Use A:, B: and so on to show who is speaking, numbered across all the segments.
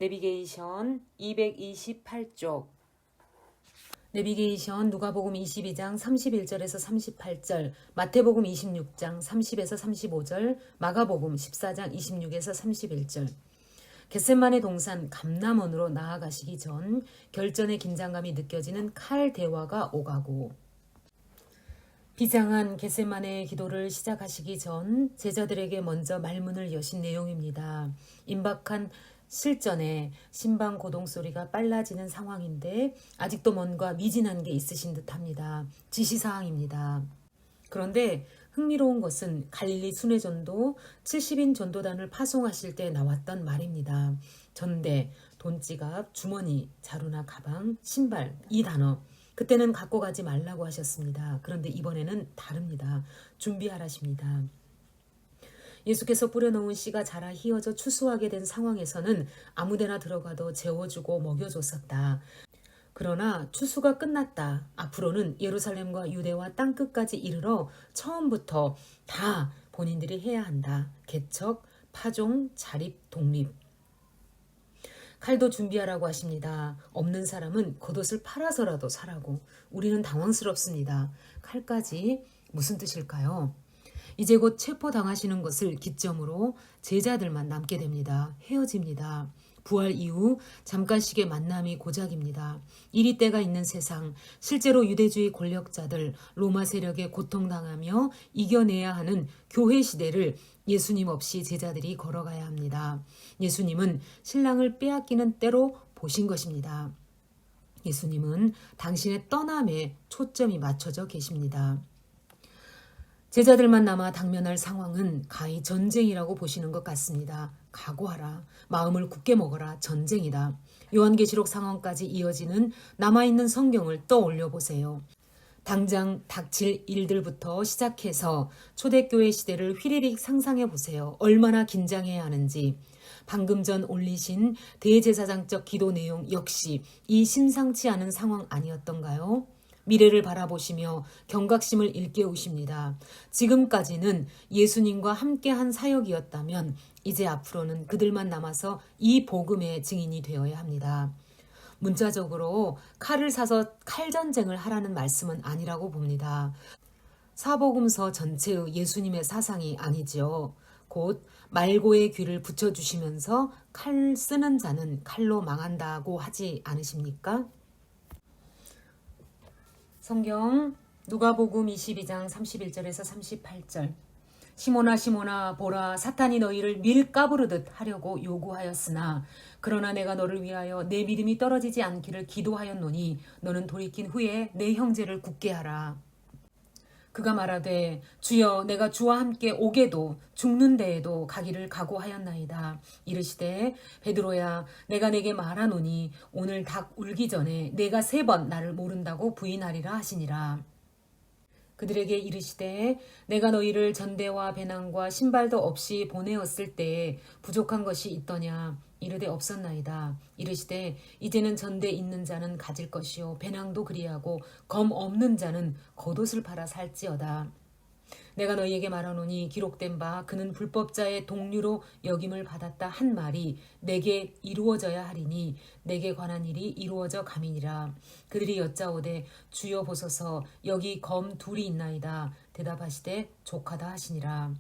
A: 내비게이션 228쪽. 내비게이션 누가복음 22장 31절에서 38절, 마태복음 26장 30에서 35절, 마가복음 14장 26에서 31절. 겟세마네 동산 감람원으로 나아가시기 전 결전의 긴장감이 느껴지는 칼 대화가 오가고, 비장한 겟세마네의 기도를 시작하시기 전 제자들에게 먼저 말문을 여신 내용입니다. 임박한 실전에 심방 고동 소리가 빨라지는 상황인데 아직도 뭔가 미진한 게 있으신 듯합니다. 지시사항입니다. 그런데 흥미로운 것은 갈릴리 순회전도 70인 전도단을 파송하실 때 나왔던 말입니다. 전대, 돈지갑, 주머니, 자루나 가방, 신발, 이 단어. 그때는 갖고 가지 말라고 하셨습니다. 그런데 이번에는 다릅니다. 준비하라십니다. 예수께서 뿌려놓은 씨가 자라 휘어져 추수하게 된 상황에서는 아무데나 들어가도 재워주고 먹여줬었다. 그러나 추수가 끝났다. 앞으로는 예루살렘과 유대와 땅끝까지 이르러 처음부터 다 본인들이 해야 한다. 개척, 파종, 자립, 독립. 칼도 준비하라고 하십니다. 없는 사람은 겉옷을 팔아서라도 사라고. 우리는 당황스럽습니다. 칼까지 무슨 뜻일까요? 이제 곧 체포당하시는 것을 기점으로 제자들만 남게 됩니다. 헤어집니다. 부활 이후 잠깐씩의 만남이 고작입니다. 이리 때가 있는 세상, 실제로 유대주의 권력자들, 로마 세력에 고통당하며 이겨내야 하는 교회 시대를 예수님 없이 제자들이 걸어가야 합니다. 예수님은 신랑을 빼앗기는 때로 보신 것입니다. 예수님은 당신의 떠남에 초점이 맞춰져 계십니다. 제자들만 남아 당면할 상황은 가히 전쟁이라고 보시는 것 같습니다. 각오하라. 마음을 굳게 먹어라. 전쟁이다. 요한계시록 상황까지 이어지는 남아있는 성경을 떠올려 보세요. 당장 닥칠 일들부터 시작해서 초대교회 시대를 휘리릭 상상해 보세요. 얼마나 긴장해야 하는지. 방금 전 올리신 대제사장적 기도 내용 역시 이 심상치 않은 상황 아니었던가요? 미래를 바라보시며 경각심을 일깨우십니다. 지금까지는 예수님과 함께한 사역이었다면 이제 앞으로는 그들만 남아서 이 복음의 증인이 되어야 합니다. 문자적으로 칼을 사서 칼전쟁을 하라는 말씀은 아니라고 봅니다. 사복음서 전체의 예수님의 사상이 아니지요. 곧 말고의 귀를 붙여주시면서 칼 쓰는 자는 칼로 망한다고 하지 않으십니까? 성경 누가복음 22장 31절에서 38절. 시몬아 시몬아 보라 사탄이 너희를 밀가부르듯 하려고 요구하였으나 그러나 내가 너를 위하여 내 믿음이 떨어지지 않기를 기도하였노니 너는 돌이킨 후에 내 형제를 굳게 하라. 그가 말하되 주여 내가 주와 함께 오게도 죽는 데에도 가기를 각오하였나이다. 이르시되 베드로야 내가 내게 말하노니 오늘 닭 울기 전에 내가 3번 나를 모른다고 부인하리라 하시니라. 그들에게 이르시되 내가 너희를 전대와 배낭과 신발도 없이 보내었을 때에 부족한 것이 있더냐. 이르되 없었나이다. 이르시되 이제는 전대 있는 자는 가질 것이요 배낭도 그리하고 검 없는 자는 겉옷을 팔아 살지어다. 내가 너희에게 말하노니 기록된 바 그는 불법자의 동류로 역임을 받았다 한 말이 내게 이루어져야 하리니 내게 관한 일이 이루어져 감이니라. 그들이 여짜오되 주여 보소서 여기 검 둘이 있나이다. 대답하시되 족하다 하시니라.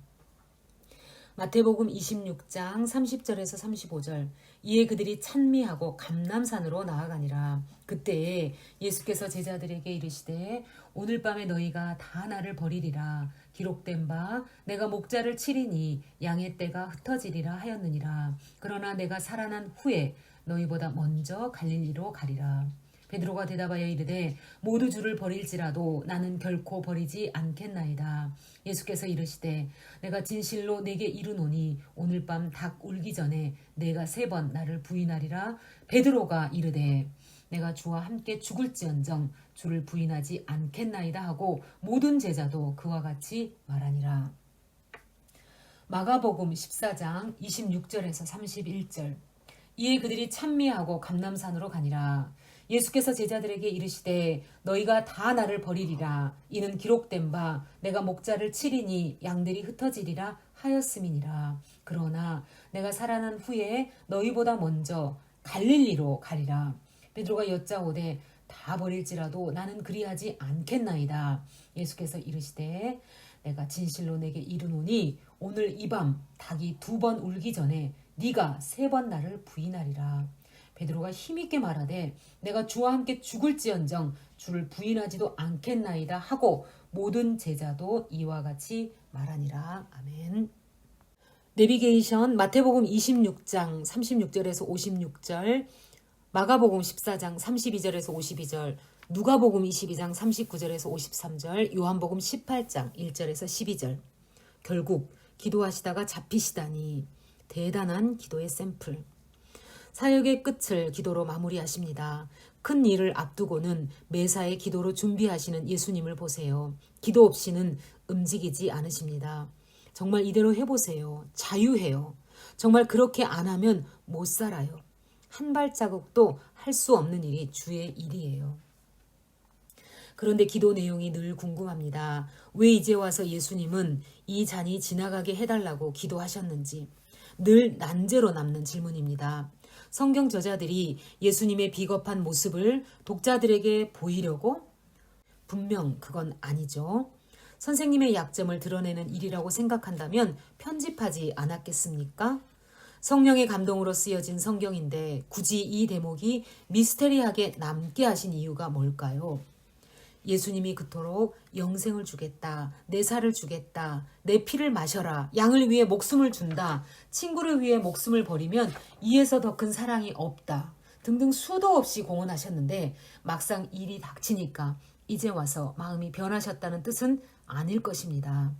A: 마태복음 26장 30절에서 35절. 이에 그들이 찬미하고 감람산으로 나아가니라. 그때에 예수께서 제자들에게 이르시되 오늘 밤에 너희가 다 나를 버리리라. 기록된 바 내가 목자를 치리니 양의 떼가 흩어지리라 하였느니라. 그러나 내가 살아난 후에 너희보다 먼저 갈릴리로 가리라. 베드로가 대답하여 이르되 모두 주를 버릴지라도 나는 결코 버리지 않겠나이다. 예수께서 이르시되 내가 진실로 내게 이르노니 오늘 밤 닭 울기 전에 내가 3번 나를 부인하리라. 베드로가 이르되 내가 주와 함께 죽을지언정 주를 부인하지 않겠나이다 하고 모든 제자도 그와 같이 말하니라. 마가복음 14장 26절에서 31절. 이에 그들이 찬미하고 감람산으로 가니라. 예수께서 제자들에게 이르시되 너희가 다 나를 버리리라. 이는 기록된 바 내가 목자를 치리니 양들이 흩어지리라 하였음이니라. 그러나 내가 살아난 후에 너희보다 먼저 갈릴리로 가리라. 베드로가 여짜오되 다 버릴지라도 나는 그리하지 않겠나이다. 예수께서 이르시되 내가 진실로 내게 이르노니 오늘 이 밤 닭이 2번 울기 전에 네가 3번 나를 부인하리라. 베드로가 힘있게 말하되 내가 주와 함께 죽을지언정 주를 부인하지도 않겠나이다 하고 모든 제자도 이와 같이 말하니라. 아멘. 내비게이션 마태복음 26장 36절에서 56절, 마가복음 14장 32절에서 52절, 누가복음 22장 39절에서 53절, 요한복음 18장 1절에서 12절. 결국 기도하시다가 잡히시다니 대단한 기도의 샘플. 사역의 끝을 기도로 마무리하십니다. 큰 일을 앞두고는 매사에 기도로 준비하시는 예수님을 보세요. 기도 없이는 움직이지 않으십니다. 정말 이대로 해보세요. 자유해요. 정말 그렇게 안 하면 못 살아요. 한 발자국도 할 수 없는 일이 주의 일이에요. 그런데 기도 내용이 늘 궁금합니다. 왜 이제 와서 예수님은 이 잔이 지나가게 해달라고 기도하셨는지 늘 난제로 남는 질문입니다. 성경 저자들이 예수님의 비겁한 모습을 독자들에게 보이려고? 분명 그건 아니죠. 선생님의 약점을 드러내는 일이라고 생각한다면 편집하지 않았겠습니까? 성령의 감동으로 쓰여진 성경인데 굳이 이 대목이 미스테리하게 남게 하신 이유가 뭘까요? 예수님이 그토록 영생을 주겠다, 내 살을 주겠다, 내 피를 마셔라, 양을 위해 목숨을 준다, 친구를 위해 목숨을 버리면 이에서 더 큰 사랑이 없다 등등 수도 없이 공언하셨는데 막상 일이 닥치니까 이제 와서 마음이 변하셨다는 뜻은 아닐 것입니다.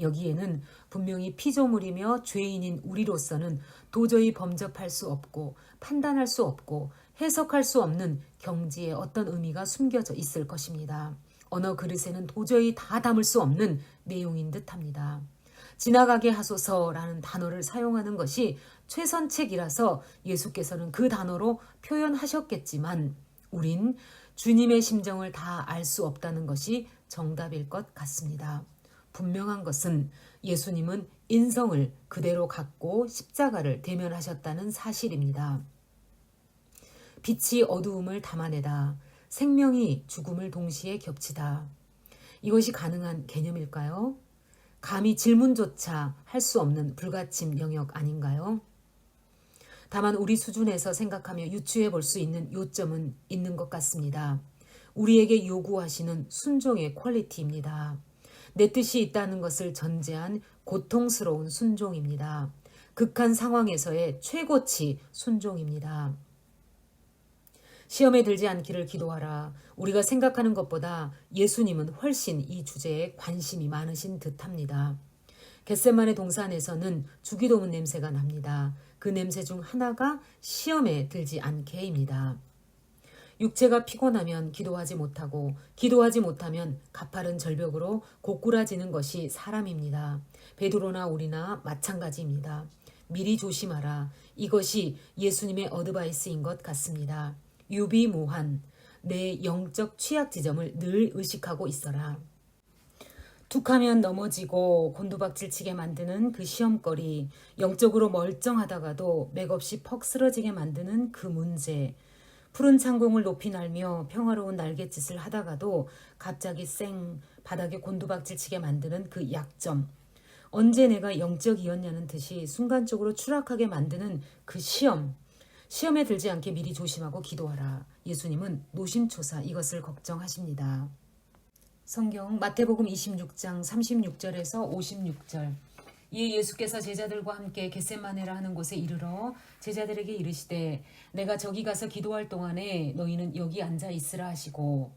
A: 여기에는 분명히 피조물이며 죄인인 우리로서는 도저히 범접할 수 없고 판단할 수 없고 해석할 수 없는 경지의 어떤 의미가 숨겨져 있을 것입니다. 언어 그릇에는 도저히 다 담을 수 없는 내용인 듯합니다. 지나가게 하소서라는 단어를 사용하는 것이 최선책이라서 예수께서는 그 단어로 표현하셨겠지만 우린 주님의 심정을 다 알 수 없다는 것이 정답일 것 같습니다. 분명한 것은 예수님은 인성을 그대로 갖고 십자가를 대면하셨다는 사실입니다. 빛이 어두움을 담아내다, 생명이 죽음을 동시에 겹치다. 이것이 가능한 개념일까요? 감히 질문조차 할 수 없는 불가침 영역 아닌가요? 다만 우리 수준에서 생각하며 유추해 볼 수 있는 요점은 있는 것 같습니다. 우리에게 요구하시는 순종의 퀄리티입니다. 내 뜻이 있다는 것을 전제한 고통스러운 순종입니다. 극한 상황에서의 최고치 순종입니다. 시험에 들지 않기를 기도하라. 우리가 생각하는 것보다 예수님은 훨씬 이 주제에 관심이 많으신 듯합니다. 겟세마네 동산에서는 주기도문 냄새가 납니다. 그 냄새 중 하나가 시험에 들지 않게입니다. 육체가 피곤하면 기도하지 못하고 기도하지 못하면 가파른 절벽으로 고꾸라지는 것이 사람입니다. 베드로나 우리나 마찬가지입니다. 미리 조심하라. 이것이 예수님의 어드바이스인 것 같습니다. 유비무한, 내 영적 취약 지점을 늘 의식하고 있어라. 툭하면 넘어지고 곤두박질 치게 만드는 그 시험거리, 영적으로 멀쩡하다가도 맥없이 퍽 쓰러지게 만드는 그 문제, 푸른 창공을 높이 날며 평화로운 날갯짓을 하다가도 갑자기 바닥에 곤두박질 치게 만드는 그 약점, 언제 내가 영적이었냐는 듯이 순간적으로 추락하게 만드는 그 시험에 들지 않게 미리 조심하고 기도하라. 예수님은 노심초사 이것을 걱정하십니다. 성경 마태복음 26장 36절에서 56절. 이에 예수께서 제자들과 함께 겟세마네라 하는 곳에 이르러 제자들에게 이르시되 내가 저기 가서 기도할 동안에 너희는 여기 앉아 있으라 하시고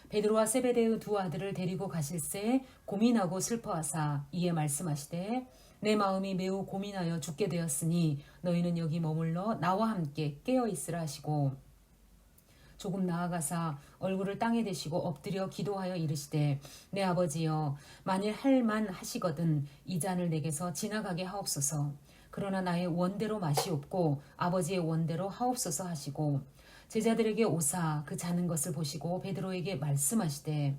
A: 베드로와 세베대의 2 아들을 데리고 가실새 고민하고 슬퍼하사 이에 말씀하시되 내 마음이 매우 고민하여 죽게 되었으니 너희는 여기 머물러 나와 함께 깨어 있으라 하시고 조금 나아가사 얼굴을 땅에 대시고 엎드려 기도하여 이르시되 내 아버지여 만일 할만 하시거든 이 잔을 내게서 지나가게 하옵소서. 그러나 나의 원대로 마시옵고 아버지의 원대로 하옵소서 하시고 제자들에게 오사 그 자는 것을 보시고 베드로에게 말씀하시되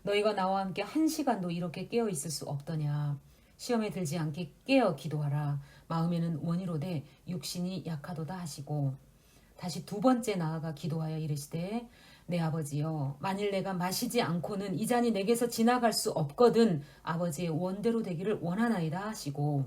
A: 너희가 나와 함께 1시간도 이렇게 깨어 있을 수 없더냐. 시험에 들지 않게 깨어 기도하라. 마음에는 원이로되 육신이 약하도다 하시고 다시 두 번째 나아가 기도하여 이르시되 내 아버지여 만일 내가 마시지 않고는 이 잔이 내게서 지나갈 수 없거든 아버지의 원대로 되기를 원하나이다 하시고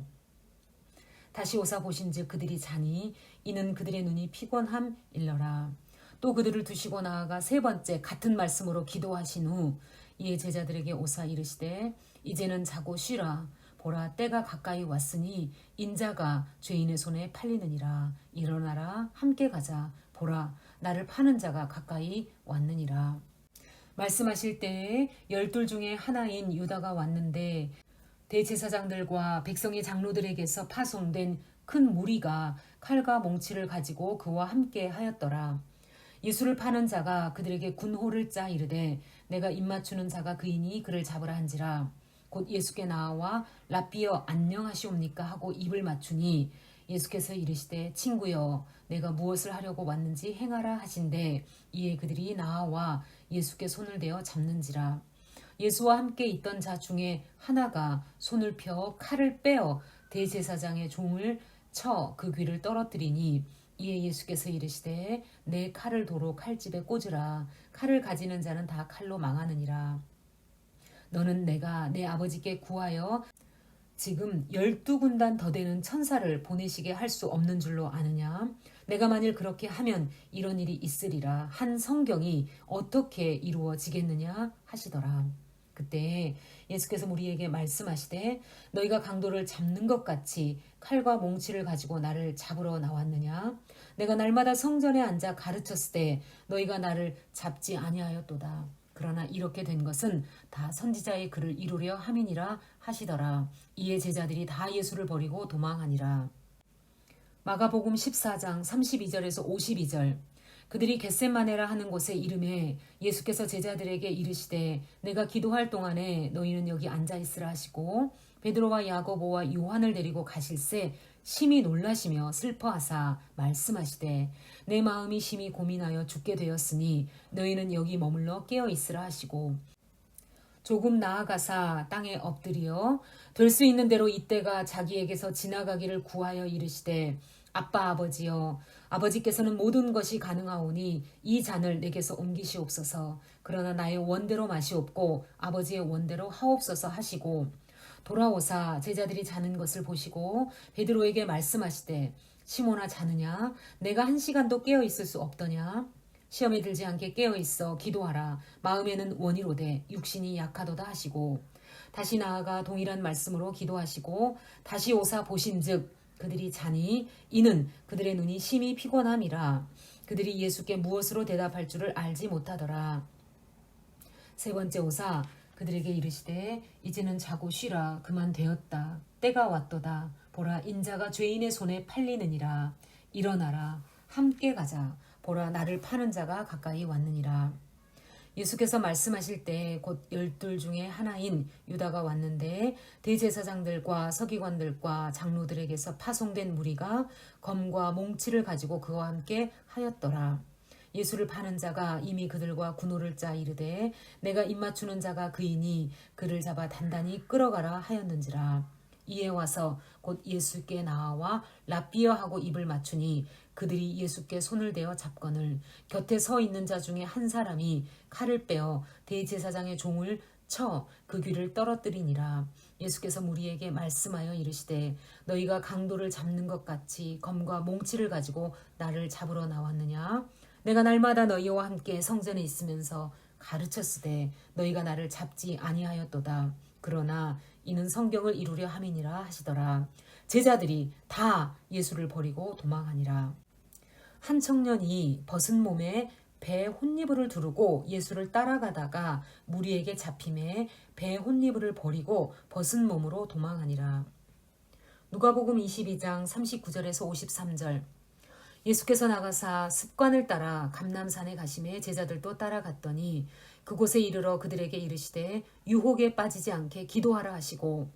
A: 다시 오사 보신즉 그들이 자니 이는 그들의 눈이 피곤함 일러라. 또 그들을 두시고 나아가 세 번째 같은 말씀으로 기도하신 후 이에 제자들에게 오사 이르시되 이제는 자고 쉬라. 보라 때가 가까이 왔으니 인자가 죄인의 손에 팔리느니라. 일어나라 함께 가자. 보라 나를 파는 자가 가까이 왔느니라. 말씀하실 때에 12 중에 하나인 유다가 왔는데 대제사장들과 백성의 장로들에게서 파송된 큰 무리가 칼과 몽치를 가지고 그와 함께 하였더라. 예수를 파는 자가 그들에게 군호를 짜 이르되 내가 입맞추는 자가 그이니 그를 잡으라 한지라. 곧 예수께 나와 랍비여 안녕하시옵니까 하고 입을 맞추니 예수께서 이르시되 친구여 내가 무엇을 하려고 왔는지 행하라 하신대 이에 그들이 나와 예수께 손을 대어 잡는지라. 예수와 함께 있던 자 중에 하나가 손을 펴 칼을 빼어 대제사장의 종을 쳐 그 귀를 떨어뜨리니 이에 예수께서 이르시되 내 칼을 도로 칼집에 꽂으라. 칼을 가지는 자는 다 칼로 망하느니라. 너는 내가 내 아버지께 구하여 지금 12군단 더 되는 천사를 보내시게 할 수 없는 줄로 아느냐? 내가 만일 그렇게 하면 이런 일이 있으리라 한 성경이 어떻게 이루어지겠느냐 하시더라. 그때 예수께서 우리에게 말씀하시되 너희가 강도를 잡는 것 같이 칼과 몽치를 가지고 나를 잡으러 나왔느냐? 내가 날마다 성전에 앉아 가르쳤을 때 너희가 나를 잡지 아니하였도다. 그러나 이렇게 된 것은 다 선지자의 글을 이루려 함이니라 하시더라. 이에 제자들이 다 예수를 버리고 도망하니라. 마가복음 14장 32절에서 52절. 그들이 겟세마네라 하는 곳에 이름에 예수께서 제자들에게 이르시되 내가 기도할 동안에 너희는 여기 앉아 있으라 하시고 베드로와 야고보와 요한을 데리고 가실새 심히 놀라시며 슬퍼하사 말씀하시되 내 마음이 심히 고민하여 죽게 되었으니 너희는 여기 머물러 깨어 있으라 하시고 조금 나아가사 땅에 엎드려 될 수 있는 대로 이때가 자기에게서 지나가기를 구하여 이르시되 아빠 아버지여 아버지께서는 모든 것이 가능하오니 이 잔을 내게서 옮기시옵소서. 그러나 나의 원대로 마시옵고 아버지의 원대로 하옵소서 하시고 돌아오사 제자들이 자는 것을 보시고 베드로에게 말씀하시되 시몬아 자느냐 내가 1시간도 깨어 있을 수 없더냐 시험에 들지 않게 깨어 있어 기도하라 마음에는 원이로되 육신이 약하도다 하시고 다시 나아가 동일한 말씀으로 기도하시고 다시 오사 보신즉 그들이 자니 이는 그들의 눈이 심히 피곤함이라. 그들이 예수께 무엇으로 대답할 줄을 알지 못하더라. 세 번째 오사 그들에게 이르시되 이제는 자고 쉬라 그만 되었다. 때가 왔도다. 보라 인자가 죄인의 손에 팔리느니라. 일어나라 함께 가자. 보라 나를 파는 자가 가까이 왔느니라. 예수께서 말씀하실 때 곧 12 중에 하나인 유다가 왔는데 대제사장들과 서기관들과 장로들에게서 파송된 무리가 검과 몽치를 가지고 그와 함께 하였더라. 예수를 파는 자가 이미 그들과 군호를 짜 이르되 내가 입맞추는 자가 그이니 그를 잡아 단단히 끌어가라 하였는지라. 이에 와서 곧 예수께 나와 랍비여 하고 입을 맞추니 그들이 예수께 손을 대어 잡거늘 곁에 서 있는 자 중에 한 사람이 칼을 빼어 대제사장의 종을 쳐 그 귀를 떨어뜨리니라. 예수께서 무리에게 말씀하여 이르시되 너희가 강도를 잡는 것 같이 검과 몽치를 가지고 나를 잡으러 나왔느냐? 내가 날마다 너희와 함께 성전에 있으면서 가르쳤으되 너희가 나를 잡지 아니하였도다. 그러나 이는 성경을 이루려 함이니라 하시더라. 제자들이 다 예수를 버리고 도망하니라. 한 청년이 벗은 몸에 배 혼니부를 두르고 예수를 따라가다가 무리에게 잡힘에 배 혼니부를 버리고 벗은 몸으로 도망하니라. 누가복음 22장 39절에서 53절. 예수께서 나가사 습관을 따라 감람산에 가심에 제자들도 따라갔더니 그곳에 이르러 그들에게 이르시되 유혹에 빠지지 않게 기도하라 하시고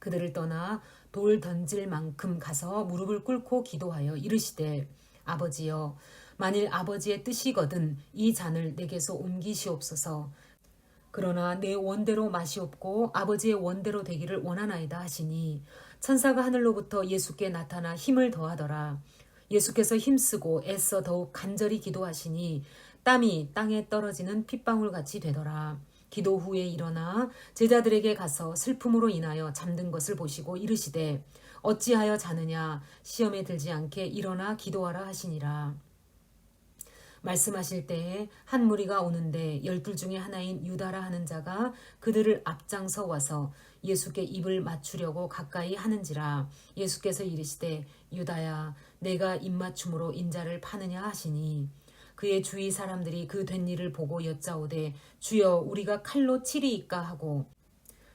A: 그들을 떠나 돌 던질 만큼 가서 무릎을 꿇고 기도하여 이르시되 아버지여 만일 아버지의 뜻이거든 이 잔을 내게서 옮기시옵소서. 그러나 내 원대로 마시옵고 아버지의 원대로 되기를 원하나이다 하시니 천사가 하늘로부터 예수께 나타나 힘을 더하더라. 예수께서 힘쓰고 애써 더욱 간절히 기도하시니 땀이 땅에 떨어지는 핏방울같이 되더라. 기도 후에 일어나 제자들에게 가서 슬픔으로 인하여 잠든 것을 보시고 이르시되 어찌하여 자느냐 시험에 들지 않게 일어나 기도하라 하시니라. 말씀하실 때에 한 무리가 오는데 12 중에 하나인 유다라 하는 자가 그들을 앞장서 와서 예수께 입을 맞추려고 가까이 하는지라. 예수께서 이르시되 유다야 내가 입맞춤으로 인자를 파느냐 하시니 그의 주위 사람들이 그 된 일을 보고 여짜오되 주여 우리가 칼로 치리이까 하고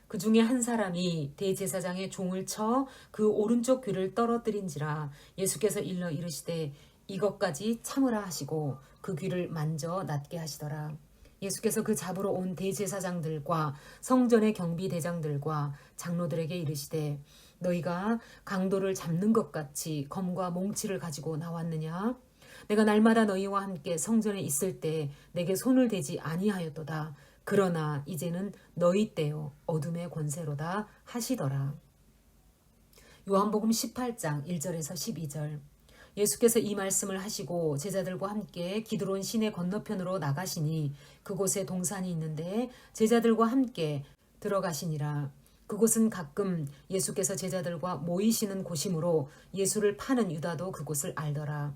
A: 그 중에 한 사람이 대제사장의 종을 쳐 그 오른쪽 귀를 떨어뜨린지라. 예수께서 일러 이르시되 이것까지 참으라 하시고 그 귀를 만져 낫게 하시더라. 예수께서 그 잡으러 온 대제사장들과 성전의 경비대장들과 장로들에게 이르시되 너희가 강도를 잡는 것 같이 검과 몽치를 가지고 나왔느냐? 내가 날마다 너희와 함께 성전에 있을 때 내게 손을 대지 아니하였도다. 그러나 이제는 너희 때요 어둠의 권세로다 하시더라. 요한복음 18장 1절에서 12절. 예수께서 이 말씀을 하시고 제자들과 함께 기드론 시내 건너편으로 나가시니 그곳에 동산이 있는데 제자들과 함께 들어가시니라. 그곳은 가끔 예수께서 제자들과 모이시는 곳이므로 예수를 파는 유다도 그곳을 알더라.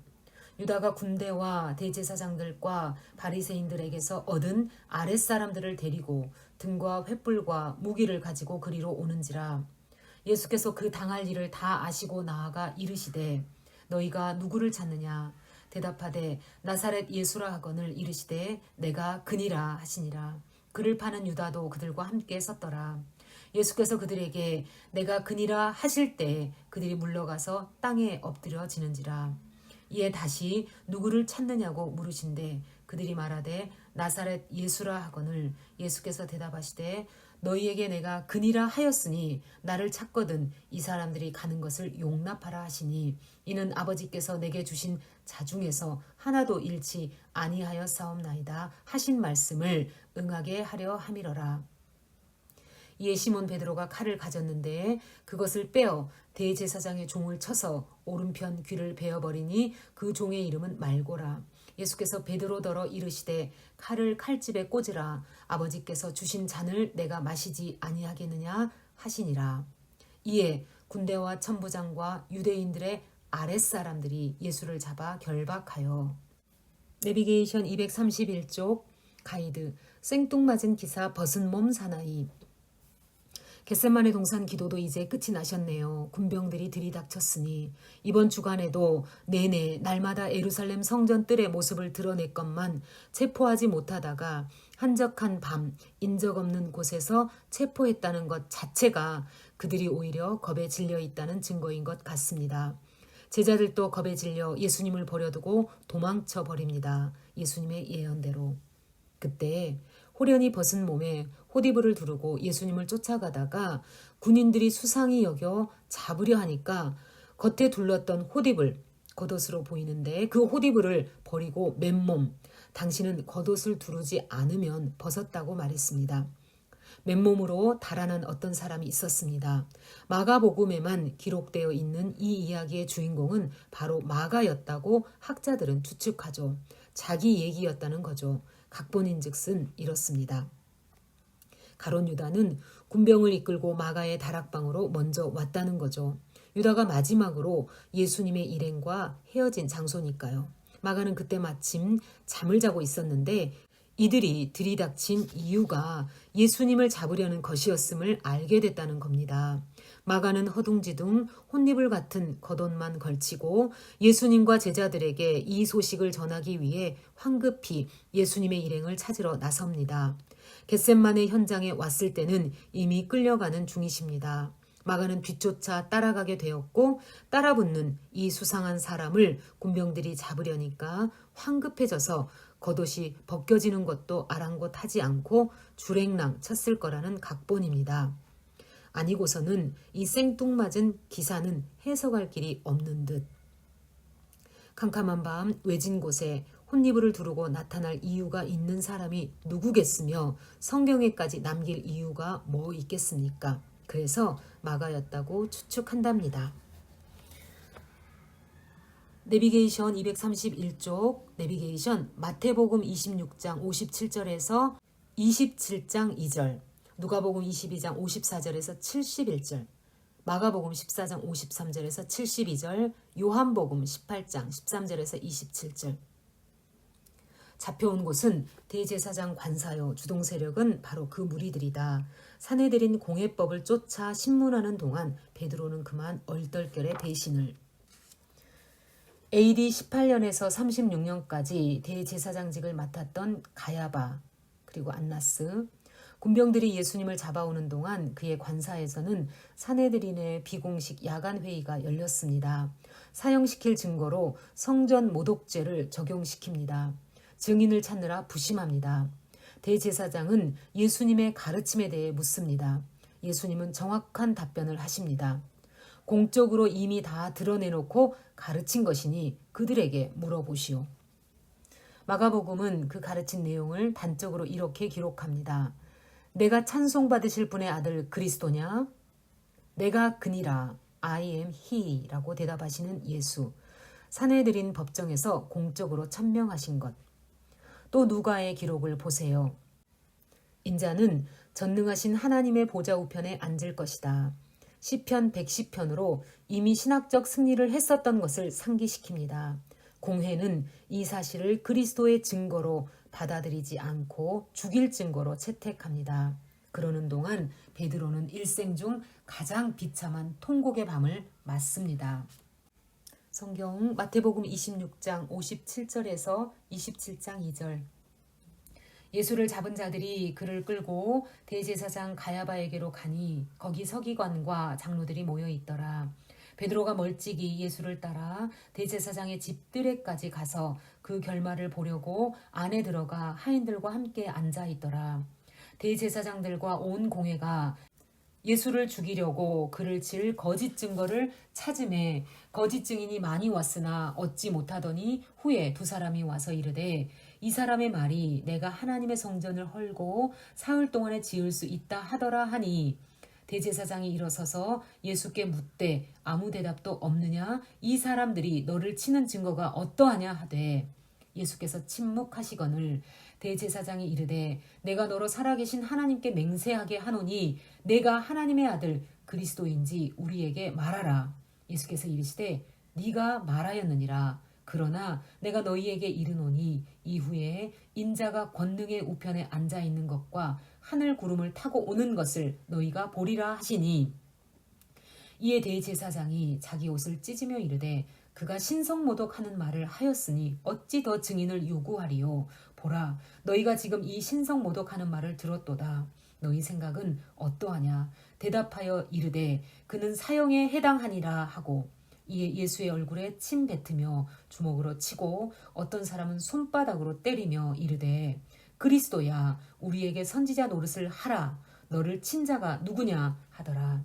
A: 유다가 군대와 대제사장들과 바리새인들에게서 얻은 아랫사람들을 데리고 등과 횃불과 무기를 가지고 그리로 오는지라. 예수께서 그 당할 일을 다 아시고 나아가 이르시되 너희가 누구를 찾느냐? 대답하되 나사렛 예수라 하거늘 이르시되 내가 그니라 하시니라. 그를 파는 유다도 그들과 함께 섰더라. 예수께서 그들에게 내가 그니라 하실 때 그들이 물러가서 땅에 엎드려지는지라. 이에 다시 누구를 찾느냐고 물으신대 그들이 말하되 나사렛 예수라 하거늘 예수께서 대답하시되 너희에게 내가 그니라 하였으니 나를 찾거든 이 사람들이 가는 것을 용납하라 하시니 이는 아버지께서 내게 주신 자 중에서 하나도 잃지 아니하였사옵나이다 하신 말씀을 응하게 하려 함이러라. 이에 시몬 베드로가 칼을 가졌는데 그것을 빼어 대제사장의 종을 쳐서 오른편 귀를 베어버리니 그 종의 이름은 말고라. 예수께서 베드로더러 이르시되 칼을 칼집에 꽂으라. 아버지께서 주신 잔을 내가 마시지 아니하겠느냐 하시니라. 이에 군대와 천부장과 유대인들의 아랫사람들이 예수를 잡아 결박하여 내비게이션 231쪽 가이드 생뚱맞은 기사 벗은 몸 사나이. 겟세마네 동산 기도도 이제 끝이 나셨네요. 군병들이 들이닥쳤으니 이번 주간에도 내내 날마다 예루살렘 성전 뜰의 모습을 드러냈건만 체포하지 못하다가 한적한 밤 인적 없는 곳에서 체포했다는 것 자체가 그들이 오히려 겁에 질려 있다는 증거인 것 같습니다. 제자들도 겁에 질려 예수님을 버려두고 도망쳐 버립니다. 예수님의 예언대로. 그때 호련히 벗은 몸에 호디브를 두르고 예수님을 쫓아가다가 군인들이 수상히 여겨 잡으려 하니까 겉에 둘렀던 호디블, 겉옷으로 보이는데 그 호디브를 버리고 맨몸, 당신은 겉옷을 두르지 않으면 벗었다고 말했습니다. 맨몸으로 달아난 어떤 사람이 있었습니다. 마가복음에만 기록되어 있는 이 이야기의 주인공은 바로 마가였다고 학자들은 추측하죠. 자기 얘기였다는 거죠. 각본인즉슨 이렇습니다. 가롯 유다는 군병을 이끌고 마가의 다락방으로 먼저 왔다는 거죠. 유다가 마지막으로 예수님의 일행과 헤어진 장소니까요. 마가는 그때 마침 잠을 자고 있었는데 이들이 들이닥친 이유가 예수님을 잡으려는 것이었음을 알게 됐다는 겁니다. 마가는 허둥지둥 혼잎을 같은 겉옷만 걸치고 예수님과 제자들에게 이 소식을 전하기 위해 황급히 예수님의 일행을 찾으러 나섭니다. 겟세마네 현장에 왔을 때는 이미 끌려가는 중이십니다. 마가는 뒤쫓아 따라가게 되었고 따라붙는 이 수상한 사람을 군병들이 잡으려니까 황급해져서 겉옷이 벗겨지는 것도 아랑곳하지 않고 주랭랑 쳤을 거라는 각본입니다. 아니고서는 이 생뚱맞은 기사는 해석할 길이 없는 듯. 캄캄한 밤 외진 곳에 혼니부를 두르고 나타날 이유가 있는 사람이 누구겠으며 성경에까지 남길 이유가 뭐 있겠습니까? 그래서 마가였다고 추측한답니다. 내비게이션 231쪽 내비게이션 마태복음 26장 57절에서 27장 2절, 누가복음 22장 54절에서 71절, 마가복음 14장 53절에서 72절, 요한복음 18장 13절에서 27절. 잡혀온 곳은 대제사장 관사요, 주동 세력은 바로 그 무리들이다. 사내들인 공회법을 쫓아 신문하는 동안 베드로는 그만 얼떨결에 배신을. AD 18년에서 36년까지 대제사장직을 맡았던 가야바, 그리고 안나스, 군병들이 예수님을 잡아오는 동안 그의 관사에서는 사내들인의 비공식 야간 회의가 열렸습니다. 사형시킬 증거로 성전 모독죄를 적용시킵니다. 증인을 찾느라 부심합니다. 대제사장은 예수님의 가르침에 대해 묻습니다. 예수님은 정확한 답변을 하십니다. 공적으로 이미 다 드러내놓고 가르친 것이니 그들에게 물어보시오. 마가복음은 그 가르친 내용을 단적으로 이렇게 기록합니다. 내가 찬송받으실 분의 아들 그리스도냐? 내가 그니라, I am he 라고 대답하시는 예수. 사내들인 법정에서 공적으로 천명하신 것. 또 누가의 기록을 보세요. 인자는 전능하신 하나님의 보좌 우편에 앉을 것이다. 시편 110편으로 이미 신학적 승리를 했었던 것을 상기시킵니다. 공회는 이 사실을 그리스도의 증거로 받아들이지 않고 죽일 증거로 채택합니다. 그러는 동안 베드로는 일생 중 가장 비참한 통곡의 밤을 맞습니다. 성경 마태복음 26장 57절에서 27장 2절. 예수를 잡은 자들이 그를 끌고 대제사장 가야바에게로 가니 거기 서기관과 장로들이 모여 있더라. 베드로가 멀찍이 예수를 따라 대제사장의 집들에까지 가서 그 결말을 보려고 안에 들어가 하인들과 함께 앉아 있더라. 대제사장들과 온 공회가 예수를 죽이려고 그를 칠 거짓 증거를 찾음에 거짓 증인이 많이 왔으나 얻지 못하더니 후에 두 사람이 와서 이르되 이 사람의 말이 내가 하나님의 성전을 헐고 사흘 동안에 지을 수 있다 하더라 하니 대제사장이 일어서서 예수께 묻되 아무 대답도 없느냐? 이 사람들이 너를 치는 증거가 어떠하냐 하되 예수께서 침묵하시거늘 대제사장이 이르되 내가 너로 살아계신 하나님께 맹세하게 하노니 내가 하나님의 아들 그리스도인지 우리에게 말하라. 예수께서 이르시되 네가 말하였느니라. 그러나 내가 너희에게 이르노니 이후에 인자가 권능의 우편에 앉아 있는 것과 하늘 구름을 타고 오는 것을 너희가 보리라 하시니 이에 대제사장이 자기 옷을 찢으며 이르되 그가 신성모독하는 말을 하였으니 어찌 더 증인을 요구하리요. 보라, 너희가 지금 이 신성모독하는 말을 들었도다. 너희 생각은 어떠하냐? 대답하여 이르되 그는 사형에 해당하니라 하고 이에 예수의 얼굴에 침 뱉으며 주먹으로 치고 어떤 사람은 손바닥으로 때리며 이르되 그리스도야 우리에게 선지자 노릇을 하라. 너를 친 자가 누구냐 하더라.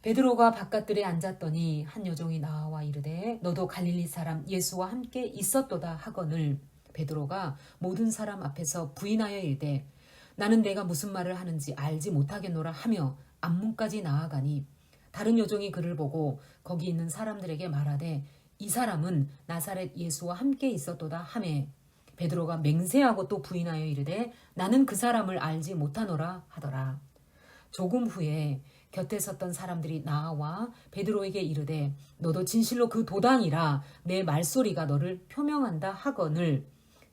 A: 베드로가 바깥들에 앉았더니 한 여종이 나와 이르되 너도 갈릴리 사람 예수와 함께 있었도다 하거늘 베드로가 모든 사람 앞에서 부인하여 이르되 나는 내가 무슨 말을 하는지 알지 못하겠노라 하며 앞문까지 나아가니 다른 여종이 그를 보고 거기 있는 사람들에게 말하되 이 사람은 나사렛 예수와 함께 있었도다 하매 베드로가 맹세하고 또 부인하여 이르되 나는 그 사람을 알지 못하노라 하더라. 조금 후에 곁에 섰던 사람들이 나와 베드로에게 이르되 너도 진실로 그 도당이라 내 말소리가 너를 표명한다 하거늘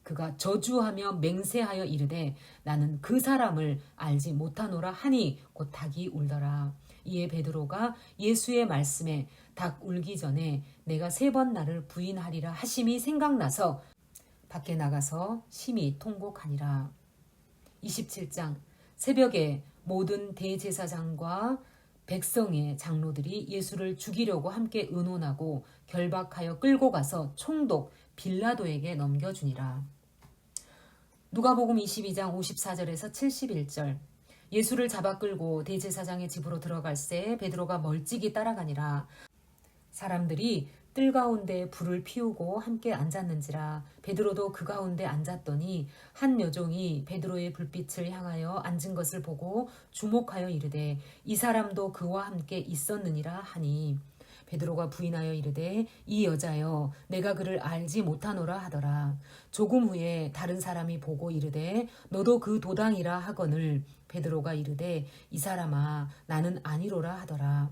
A: 그가 저주하며 맹세하여 이르되 나는 그 사람을 알지 못하노라 하니 곧 닭이 울더라. 이에 베드로가 예수의 말씀에 닭 울기 전에 내가 3번 나를 부인하리라 하심이 생각나서 밖에 나가서 심히 통곡하니라. 27장 새벽에 모든 대제사장과 백성의 장로들이 예수를 죽이려고 함께 의논하고 결박하여 끌고 가서 총독 빌라도에게 넘겨주니라. 누가복음 22장 54절에서 71절. 예수를 잡아 끌고 대제사장의 집으로 들어갈새 베드로가 멀찍이 따라가니라. 사람들이 뜰 가운데 불을 피우고 함께 앉았는지라. 베드로도 그 가운데 앉았더니 한 여종이 베드로의 불빛을 향하여 앉은 것을 보고 주목하여 이르되 이 사람도 그와 함께 있었느니라 하니, 베드로가 부인하여 이르되 이 여자여 내가 그를 알지 못하노라 하더라. 조금 후에 다른 사람이 보고 이르되 너도 그 도당이라 하거늘 베드로가 이르되 이 사람아 나는 아니로라 하더라.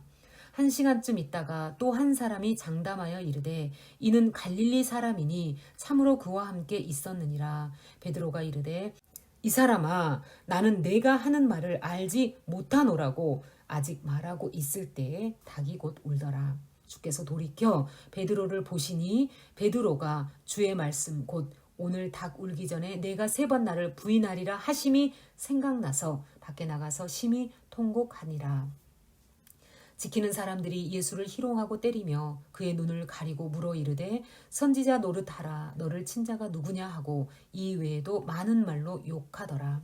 A: 한 시간쯤 있다가 또 한 사람이 장담하여 이르되 이는 갈릴리 사람이니 참으로 그와 함께 있었느니라. 베드로가 이르되 이 사람아 나는 내가 하는 말을 알지 못하노라고 아직 말하고 있을 때에 닭이 곧 울더라. 주께서 돌이켜 베드로를 보시니 베드로가 주의 말씀 곧 오늘 닭 울기 전에 내가 3번 나를 부인하리라 하심이 생각나서 밖에 나가서 심히 통곡하니라. 지키는 사람들이 예수를 희롱하고 때리며 그의 눈을 가리고 물어 이르되 선지자 노릇하라 너를 친 자가 누구냐 하고 이 외에도 많은 말로 욕하더라.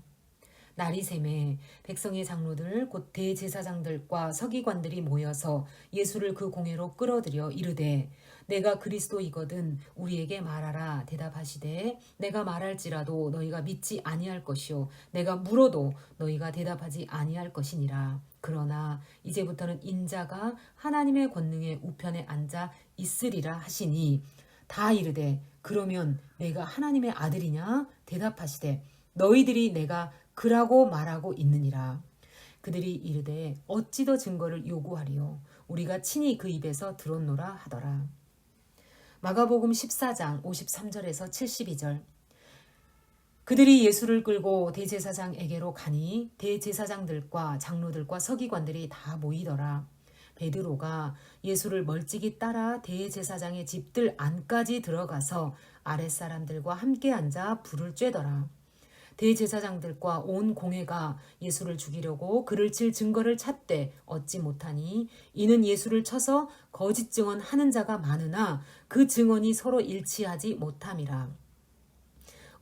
A: 날이 새매 백성의 장로들 곧 대제사장들과 서기관들이 모여서 예수를 그 공회로 끌어들여 이르되 내가 그리스도이거든 우리에게 말하라. 대답하시되 내가 말할지라도 너희가 믿지 아니할 것이요 내가 물어도 너희가 대답하지 아니할 것이니라. 그러나 이제부터는 인자가 하나님의 권능의 우편에 앉아 있으리라 하시니 다 이르되 그러면 내가 하나님의 아들이냐? 대답하시되 너희들이 내가 그라고 말하고 있느니라. 그들이 이르되 어찌 더 증거를 요구하리요? 우리가 친히 그 입에서 들었노라 하더라. 마가복음 14장 53절에서 72절. 그들이 예수를 끌고 대제사장에게로 가니 대제사장들과 장로들과 서기관들이 다 모이더라. 베드로가 예수를 멀찍이 따라 대제사장의 집들 안까지 들어가서 아랫사람들과 함께 앉아 불을 쬐더라. 대제사장들과 온 공회가 예수를 죽이려고 그를 칠 증거를 찾되 얻지 못하니 이는 예수를 쳐서 거짓 증언하는 자가 많으나 그 증언이 서로 일치하지 못함이라.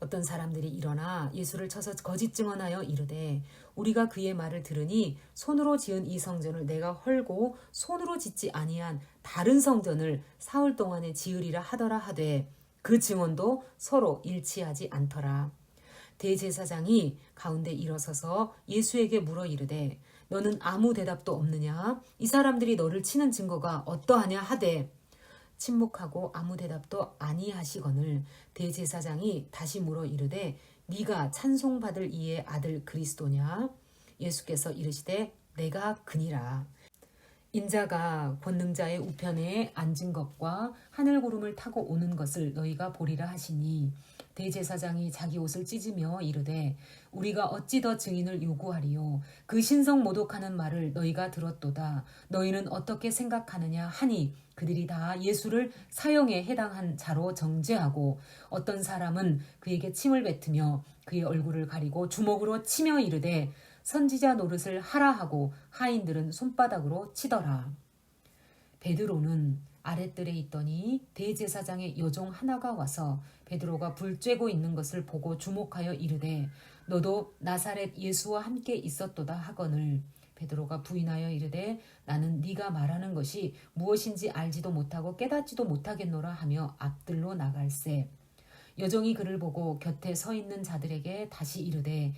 A: 어떤 사람들이 일어나 예수를 쳐서 거짓 증언하여 이르되 우리가 그의 말을 들으니 손으로 지은 이 성전을 내가 헐고 손으로 짓지 아니한 다른 성전을 사흘 동안에 지으리라 하더라 하되 그 증언도 서로 일치하지 않더라. 대제사장이 가운데 일어서서 예수에게 물어 이르되 너는 아무 대답도 없느냐? 이 사람들이 너를 치는 증거가 어떠하냐 하되 침묵하고 아무 대답도 아니하시거늘 대제사장이 다시 물어 이르되 네가 찬송받을 이의 아들 그리스도냐? 예수께서 이르시되 내가 그니라. 인자가 권능자의 우편에 앉은 것과 하늘 구름을 타고 오는 것을 너희가 보리라 하시니 대제사장이 자기 옷을 찢으며 이르되 우리가 어찌 더 증인을 요구하리요? 그 신성 모독하는 말을 너희가 들었도다. 너희는 어떻게 생각하느냐 하니 그들이 다 예수를 사형에 해당한 자로 정죄하고 어떤 사람은 그에게 침을 뱉으며 그의 얼굴을 가리고 주먹으로 치며 이르되 선지자 노릇을 하라 하고 하인들은 손바닥으로 치더라. 베드로는 아랫뜰에 있더니 대제사장의 여종 하나가 와서 베드로가 불 쬐고 있는 것을 보고 주목하여 이르되 너도 나사렛 예수와 함께 있었도다 하거늘 베드로가 부인하여 이르되 나는 네가 말하는 것이 무엇인지 알지도 못하고 깨닫지도 못하겠노라 하며 앞뜰로 나갈새. 여종이 그를 보고 곁에 서 있는 자들에게 다시 이르되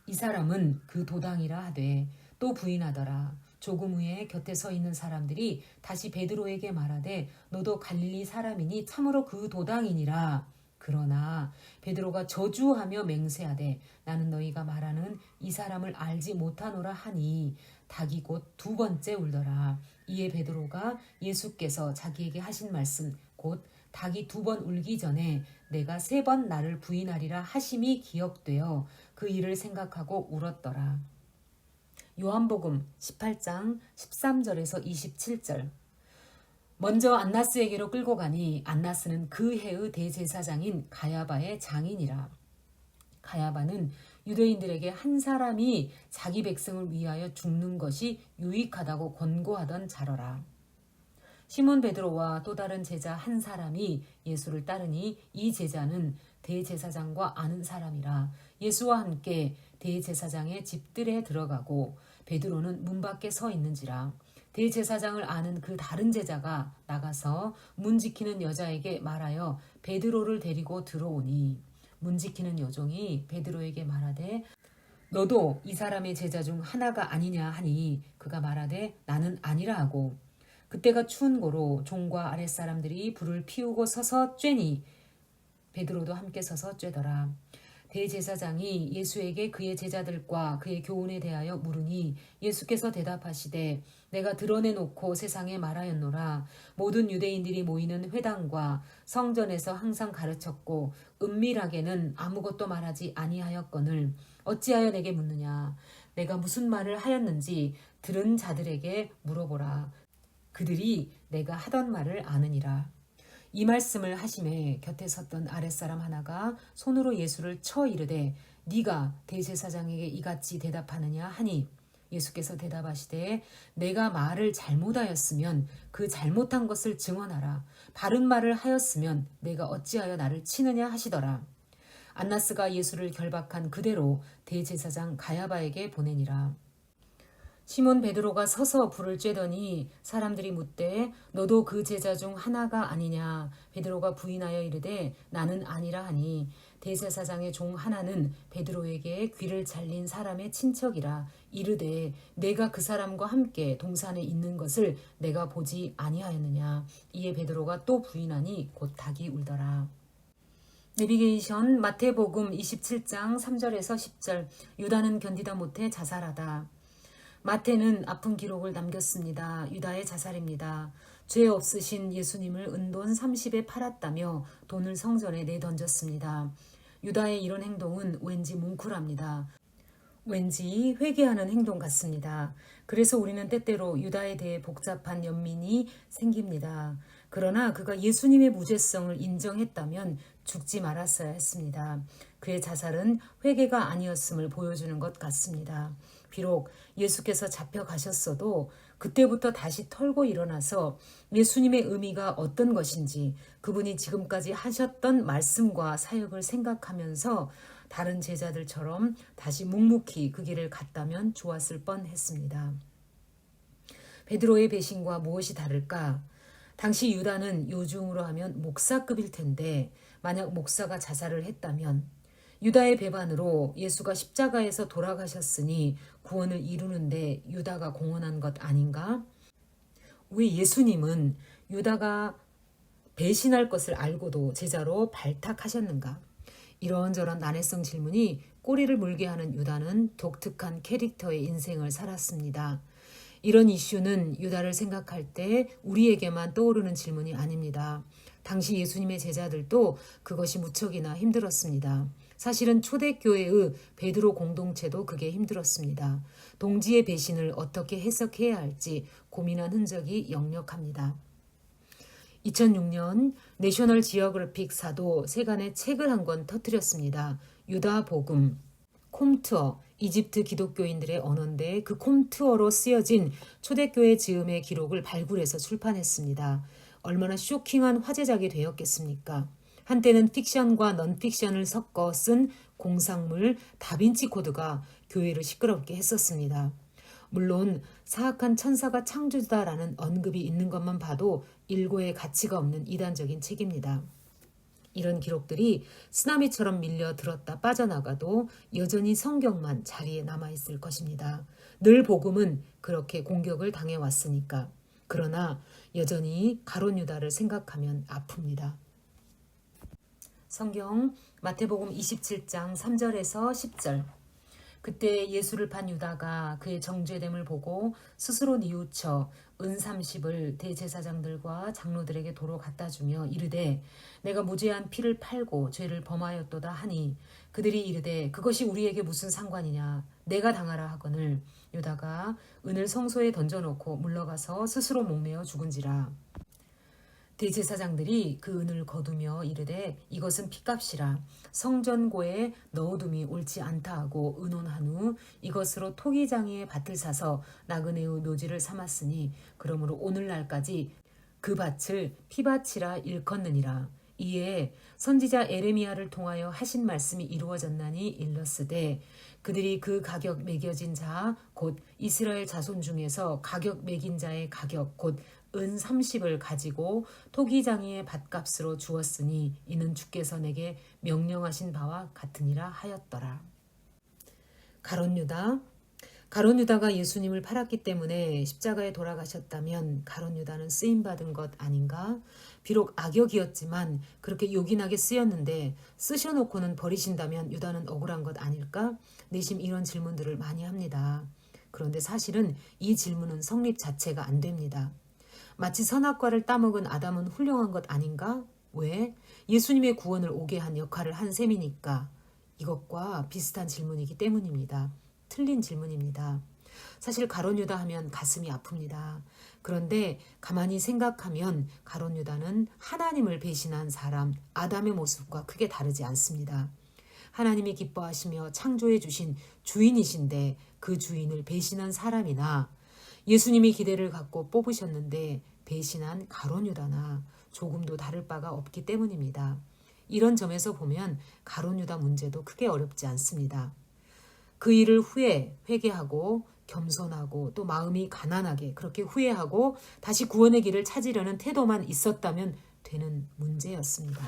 A: 이 사람은 그 도당이라 하되 또 부인하더라. 조금 후에 곁에 서 있는 사람들이 다시 베드로에게 말하되 너도 갈릴리 사람이니 참으로 그 도당이니라. 그러나 베드로가 저주하며 맹세하되 나는 너희가 말하는 이 사람을 알지 못하노라 하니 닭이 곧 2번째 울더라. 이에 베드로가 예수께서 자기에게 하신 말씀 곧 닭이 2번 울기 전에 내가 3번 나를 부인하리라 하심이 기억되어 그 일을 생각하고 울었더라. 요한복음 18장 13절에서 27절. 먼저 안나스에게로 끌고 가니 안나스는 그 해의 대제사장인 가야바의 장인이라. 가야바는 유대인들에게 한 사람이 자기 백성을 위하여 죽는 것이 유익하다고 권고하던 자러라. 시몬 베드로와 또 다른 제자 한 사람이 예수를 따르니 이 제자는 대제사장과 아는 사람이라. 예수와 함께 대제사장의 집들에 들어가고 베드로는 문 밖에 서 있는지라. 대제사장을 아는 그 다른 제자가 나가서 문 지키는 여자에게 말하여 베드로를 데리고 들어오니 문 지키는 여종이 베드로에게 말하되 너도 이 사람의 제자 중 하나가 아니냐 하니 그가 말하되 나는 아니라 하고 그때가 추운 고로 종과 아랫사람들이 불을 피우고 서서 쬐니 베드로도 함께 서서 쬐더라. 대제사장이 예수에게 그의 제자들과 그의 교훈에 대하여 물으니 예수께서 대답하시되 내가 드러내놓고 세상에 말하였노라. 모든 유대인들이 모이는 회당과 성전에서 항상 가르쳤고 은밀하게는 아무것도 말하지 아니하였거늘 어찌하여 내게 묻느냐. 내가 무슨 말을 하였는지 들은 자들에게 물어보라. 그들이 내가 하던 말을 아느니라. 이 말씀을 하심에 곁에 섰던 아랫사람 하나가 손으로 예수를 쳐 이르되 네가 대제사장에게 이같이 대답하느냐 하니 예수께서 대답하시되 내가 말을 잘못하였으면 그 잘못한 것을 증언하라. 바른 말을 하였으면 내가 어찌하여 나를 치느냐 하시더라. 안나스가 예수를 결박한 그대로 대제사장 가야바에게 보내니라. 시몬 베드로가 서서 불을 쬐더니 사람들이 묻되 너도 그 제자 중 하나가 아니냐. 베드로가 부인하여 이르되 나는 아니라 하니 대제사장의 종 하나는 베드로에게 귀를 잘린 사람의 친척이라 이르되 내가 그 사람과 함께 동산에 있는 것을 내가 보지 아니하였느냐. 이에 베드로가 또 부인하니 곧 닭이 울더라. 내비게이션 마태복음 27장 3절에서 10절. 유다는 견디다 못해 자살하다. 마태는 아픈 기록을 남겼습니다. 유다의 자살입니다. 죄 없으신 예수님을 은돈 30에 팔았다며 돈을 성전에 내던졌습니다. 유다의 이런 행동은 왠지 뭉클합니다. 왠지 회개하는 행동 같습니다. 그래서 우리는 때때로 유다에 대해 복잡한 연민이 생깁니다. 그러나 그가 예수님의 무죄성을 인정했다면 죽지 말았어야 했습니다. 그의 자살은 회개가 아니었음을 보여주는 것 같습니다. 비록 예수께서 잡혀가셨어도 그때부터 다시 털고 일어나서 예수님의 의미가 어떤 것인지 그분이 지금까지 하셨던 말씀과 사역을 생각하면서 다른 제자들처럼 다시 묵묵히 그 길을 갔다면 좋았을 뻔했습니다. 베드로의 배신과 무엇이 다를까? 당시 유다는 요중으로 하면 목사급일 텐데 만약 목사가 자살을 했다면 유다의 배반으로 예수가 십자가에서 돌아가셨으니 구원을 이루는데 유다가 공헌한 것 아닌가? 왜 예수님은 유다가 배신할 것을 알고도 제자로 발탁하셨는가? 이런저런 난해성 질문이 꼬리를 물게 하는 유다는 독특한 캐릭터의 인생을 살았습니다. 이런 이슈는 유다를 생각할 때 우리에게만 떠오르는 질문이 아닙니다. 당시 예수님의 제자들도 그것이 무척이나 힘들었습니다. 사실은 초대교회의 베드로 공동체도 그게 힘들었습니다. 동지의 배신을 어떻게 해석해야 할지 고민한 흔적이 역력합니다. 2006년 내셔널 지오그래픽 사도 세간의 책을 한 권 터뜨렸습니다. 유다 복음, 콤투어, 이집트 기독교인들의 언어인데 그 콤투어로 쓰여진 초대교회 즈음의 기록을 발굴해서 출판했습니다. 얼마나 쇼킹한 화제작이 되었겠습니까? 한때는 픽션과 넌픽션을 섞어 쓴 공상물 다빈치 코드가 교회를 시끄럽게 했었습니다. 물론 사악한 천사가 창조자라는 언급이 있는 것만 봐도 일고의 가치가 없는 이단적인 책입니다. 이런 기록들이 쓰나미처럼 밀려 들었다 빠져나가도 여전히 성경만 자리에 남아있을 것입니다. 늘 복음은 그렇게 공격을 당해왔으니까. 그러나 여전히 가룟 유다를 생각하면 아픕니다. 성경 마태복음 27장 3절에서 10절. 그때 예수를 판 유다가 그의 정죄됨을 보고 스스로 뉘우쳐 은 30을 대제사장들과 장로들에게 도로 갖다 주며 이르되 내가 무죄한 피를 팔고 죄를 범하였도다 하니 그들이 이르되 그것이 우리에게 무슨 상관이냐 내가 당하라 하거늘 유다가 은을 성소에 던져놓고 물러가서 스스로 목매어 죽은지라. 대제사장들이 그 은을 거두며 이르되 이것은 핏값이라 성전고에 넣어둠이 옳지 않다 하고 의논한 후 이것으로 토기장이의 밭을 사서 나그네의 묘지를 삼았으니 그러므로 오늘날까지 그 밭을 피밭이라 일컫느니라. 이에 선지자 에레미야를 통하여 하신 말씀이 이루어졌나니 일렀으되 그들이 그 가격 매겨진 자 곧 이스라엘 자손 중에서 가격 매긴 자의 가격 곧 은 30을 가지고 토기장이의 밭값으로 주었으니 이는 주께서 내게 명령하신 바와 같으니라 하였더라. 가룟 유다가 예수님을 팔았기 때문에 십자가에 돌아가셨다면 가룟 유다는 쓰임 받은 것 아닌가? 비록 악역이었지만 그렇게 요긴하게 쓰였는데 쓰셔놓고는 버리신다면 유다는 억울한 것 아닐까? 내심 이런 질문들을 많이 합니다. 그런데 사실은 이 질문은 성립 자체가 안 됩니다. 마치 선악과를 따먹은 아담은 훌륭한 것 아닌가? 왜? 예수님의 구원을 오게 한 역할을 한 셈이니까. 이것과 비슷한 질문이기 때문입니다. 틀린 질문입니다. 사실 가룟 유다 하면 가슴이 아픕니다. 그런데 가만히 생각하면 가룟 유다는 하나님을 배신한 사람, 아담의 모습과 크게 다르지 않습니다. 하나님이 기뻐하시며 창조해 주신 주인이신데 그 주인을 배신한 사람이나 예수님이 기대를 갖고 뽑으셨는데 배신한 가룟 유다나 조금도 다를 바가 없기 때문입니다. 이런 점에서 보면 가룟 유다 문제도 크게 어렵지 않습니다. 그 일을 후에 회개하고 겸손하고 또 마음이 가난하게 그렇게 후회하고 다시 구원의 길을 찾으려는 태도만 있었다면 되는 문제였습니다.